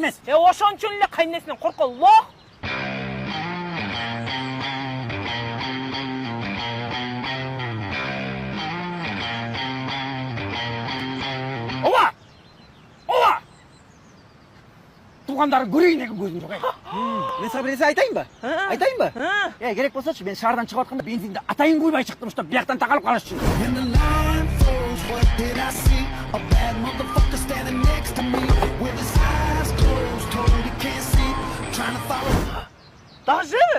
емес. Ошон үчүн эле кайнесинен коркол лох. Туғандары көрейін деген көзім жоқ. Мен саған бір нәрсе айтайын ба? Айтайын ба? Керек болсашы, мен шардан шығып жатқанда бензинді атайын қоймай шықтым, ұстап бияқтан тақалып қалашы.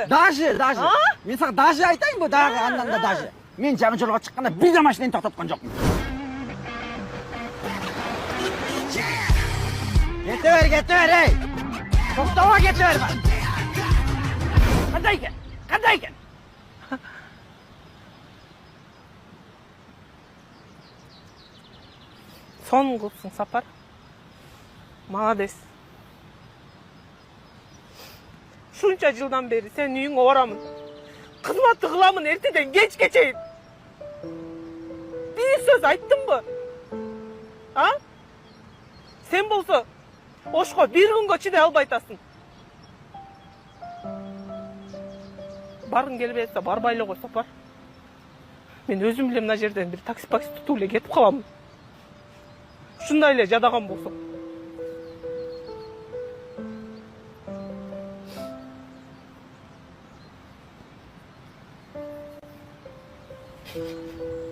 Даже. Мен саған даже айтайын ба? Дағы анданда даже. Мен жаңа жолға шыққанда бір де машинаны тоқтатқан жоқпын. Кете бер, ей! Тоқтауға кете бер бар! Қандай екен? Соның қылыпсың, Сапар. Молодец. Шунча жылдан бері сен үйіңе орамын. Қызматты қыламын ертеден кечке чейин. Bir söz айттым ба? Сен болса, Ошко bir күнгө чыдай албай атасың. Баргың келбей атса, барбай эле кой, Сапар. Мен өзүм эле мына жерден бир такси тутуп эле кетип каламын. Ушундай эле жадаган болсо.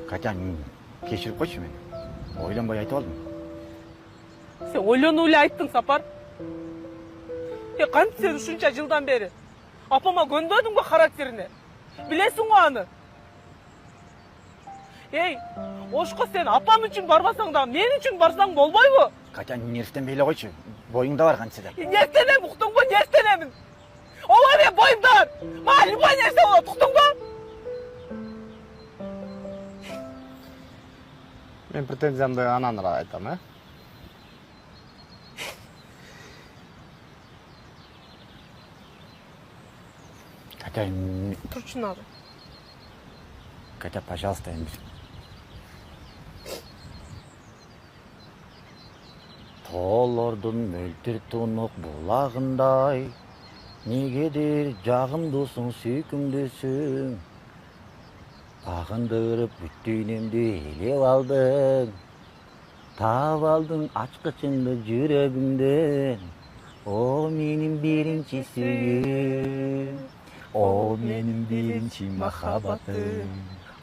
Катя, кеширип койчу мени. Ойлонбой айтып алдым. Сен ойлонуп эле айттың, Сапар. Кантип сен ушунча жылдан бери апама көнбөдүң го характерине? Билесиң го аны? Ошко сен апам үчүн барбасаң да, мен үчүн барсаң болбойбу? Катя, нервтенбей эле койчу. Боюңда бар кантсе да. Нервтенем, уктуң го, нервтенемин. Ооба мен боюмда бар. Мага любой нерсе болот, уктуң го? Мен претензиямды ананыраак айтам, Катя, Турчу надо. Катя, пожалуйста, эмди. Тоолордун мөлтүр тунук булагындай, негедир жагымдуусуң, сүйкүмдүүсүң. Багындырып бүттүйнүмдү элеп алдың. Таап алдың ачкычыңды жүрөгүмдөн. О менин биринчи сүйүүм. О менин биринчи махаббатым.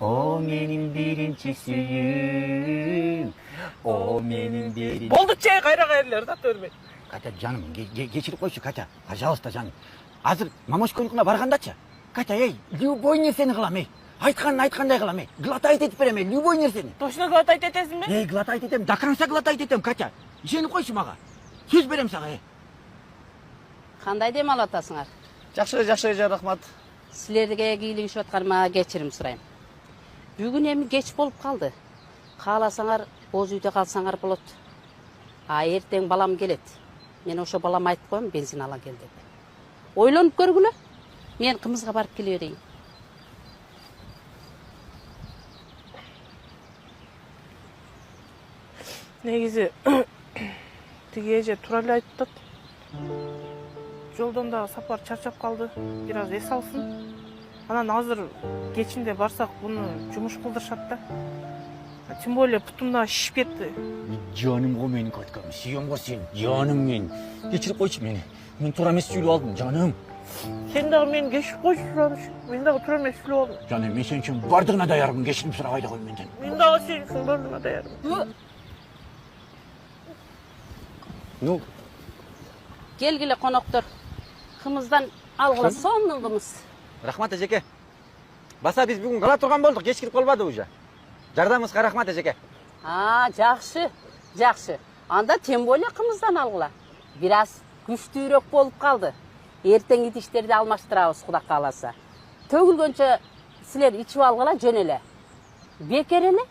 О менин биринчи сүйүүм. О менин биринчи... Болду чей, кайра кайрылер да төрбөй. Катя, жаным, кечирип койчу, Катя. Пожалуйста, жаным. Азыр мамошконукуна баргандачы. Катя, любой нерсени кылам, Айтканын айткандай кылам, глотать этип берем, любой нерсени. Точно глотать этесиңби? Глотать этем, до конца глотать этем, Катя. Ишенип койчу мага. Сөз берем сага, Кандай дем алып атасыңар? Жакшы, рахмат. Силерге кийлигишип атканыма кечирим сурайм. Бүгүн эми кеч болуп калды. Кааласаңар, боз үйдө калсаңар болот. Эртең балам келет. Мен ошо балам айтып коем, бензин ала кел деп. Ойлонуп көргүлө. Мен кымызга барып келе берейин. Негизи тиги эже туура эле айтып атат. Жолдон да Сапар чарчап калды. Бир аз эс алсын. Анан азыр кечинде барсак буну жумуш кылдырышат да. Тем более путумда шишип кетти. Жаным го менин Катькам, сүйөм го сен, жаным мен. Кечирип койчу мени. Мен туура эмес сүйлөп алдым, жаным. Сен дагы мени кечирип койчу сураныш. Мен дагы туура эмес сүйлөп алдым. Жаным, мен сен үчүн бардыгына даярмын, кечирип сурабай да кой менден. Мен дагы сен үчүн бардыгына даярмын. Ну, Келгиле коноктор. Кымыздан алгыла сонун кымыз. рахмат эжеке. Баса биз бүгүн кала турган болдук, кеч кирип калбады уже. Жардамыңызга рахмат эжеке. Жакшы. Анда тем более кымыздан алгыла. Бир аз күчтүүрөөк болуп калды. Эртең идиштерди алмаштырабыз, Кудай кааласа. Төгүлгөнчө силер ичип алгыла, жөн эле. Бекер эле.